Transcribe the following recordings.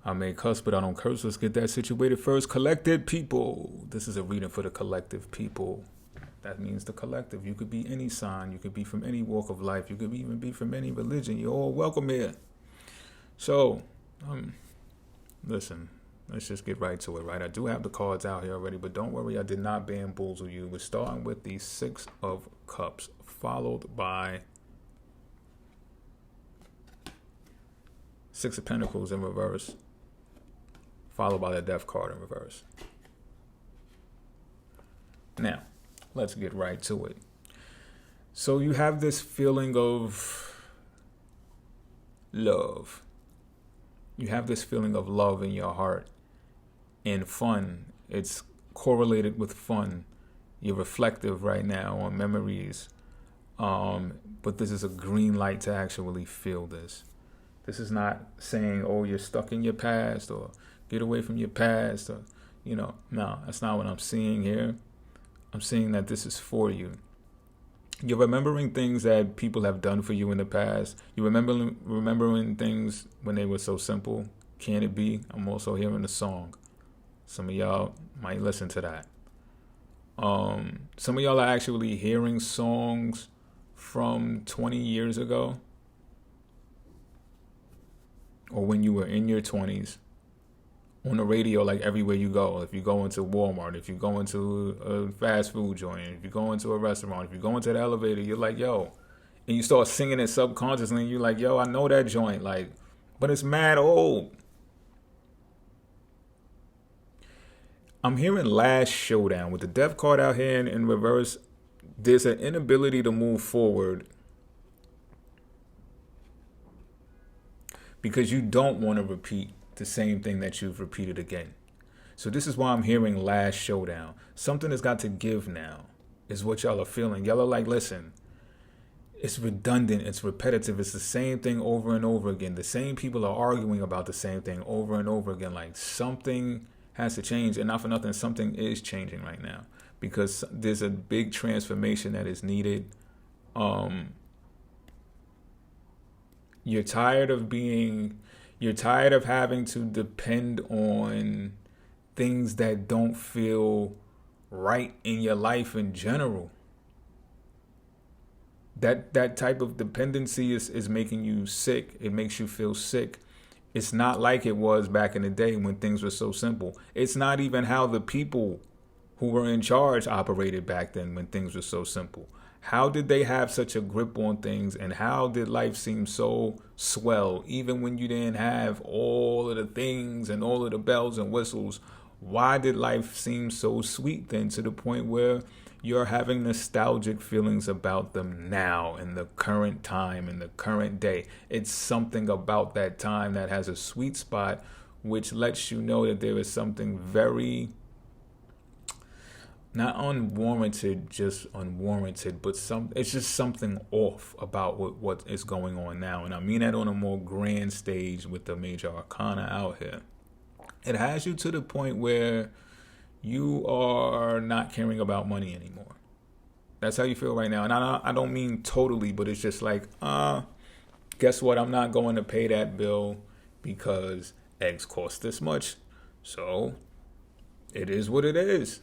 I may cuss, but I don't curse. Let's get that situated first. Collected people. This is a reading for the collective people. That means the collective. You could be any sign. You could be from any walk of life. You could even be from any religion. You're all welcome here. So, listen, let's just get right to it, right? I do have the cards out here already, but don't worry, I did not bamboozle you. We're starting with the Six of Cups, followed by Six of Pentacles in reverse, followed by the Death card in reverse. Now, let's get right to it. So you have this feeling of love. You have this feeling of love in your heart and fun. It's correlated with fun. You're reflective right now on memories. But this is a green light to actually feel this. This is not saying, oh, you're stuck in your past or get away from your past. Or, no, that's not what I'm seeing here. I'm seeing that this is for you. You're remembering things that people have done for you in the past. You're remembering things when they were so simple. Can it be? I'm also hearing a song. Some of y'all might listen to that. Some of y'all are actually hearing songs from 20 years ago, or when you were in your 20s, on the radio, like everywhere you go. If you go into Walmart, if you go into a fast food joint, if you go into a restaurant, if you go into the elevator, you're like, yo. And you start singing it subconsciously, and you're like, yo, I know that joint. Like, but it's mad old. I'm hearing last showdown. With the Death card out here in reverse, there's an inability to move forward because you don't want to repeat the same thing that you've repeated again. So this is why I'm hearing last showdown. Something has got to give now, is what y'all are feeling. Y'all are like, listen, it's redundant, it's repetitive, it's the same thing over and over again. The same people are arguing about the same thing over and over again. Like, something has to change, and not for nothing, something is changing right now because there's a big transformation that is needed. You're tired of having to depend on things that don't feel right in your life in general. That type of dependency is making you sick. It makes you feel sick. It's not like it was back in the day when things were so simple. It's not even how the people who were in charge operated back then when things were so simple. How did they have such a grip on things, and how did life seem so swell even when you didn't have all of the things and all of the bells and whistles? Why did life seem so sweet then, to the point where you're having nostalgic feelings about them now in the current time, in the current day? It's something about that time that has a sweet spot, which lets you know that there is something very, not unwarranted, just unwarranted, but it's just something off about what is going on now. And I mean that on a more grand stage with the major arcana out here. It has you to the point where you are not caring about money anymore. That's how you feel right now. And I don't mean totally, but it's just like, guess what? I'm not going to pay that bill because eggs cost this much. So it is what it is.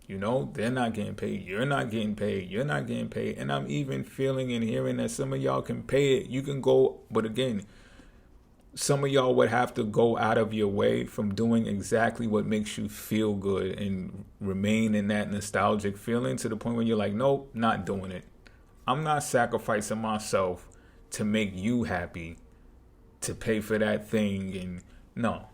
They're not getting paid. You're not getting paid. You're not getting paid. And I'm even feeling and hearing that some of y'all can pay it. You can go, but again, some of y'all would have to go out of your way from doing exactly what makes you feel good and remain in that nostalgic feeling to the point where you're like, nope, not doing it. I'm not sacrificing myself to make you happy, to pay for that thing. And no.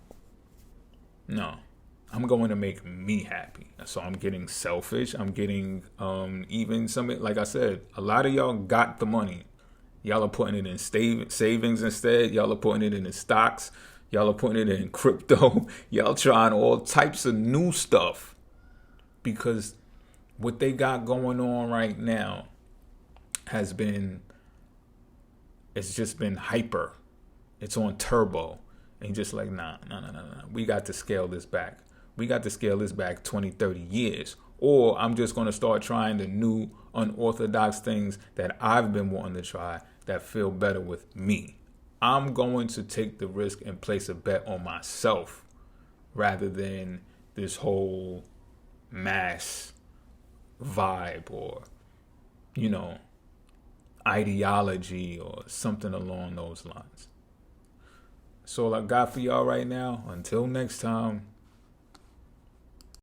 I'm going to make me happy. So I'm getting selfish. I'm getting even some, like I said, a lot of y'all got the money. Y'all are putting it in savings instead. Y'all are putting it in the stocks. Y'all are putting it in crypto. Y'all trying all types of new stuff because what they got going on right now it's just been hyper. It's on turbo. And just like, nah. We got to scale this back. We got to scale this back 20, 30 years. Or I'm just going to start trying the new unorthodox things that I've been wanting to try that feel better with me. I'm going to take the risk and place a bet on myself rather than this whole mass vibe or, ideology or something along those lines. So all I got for y'all right now. Until next time.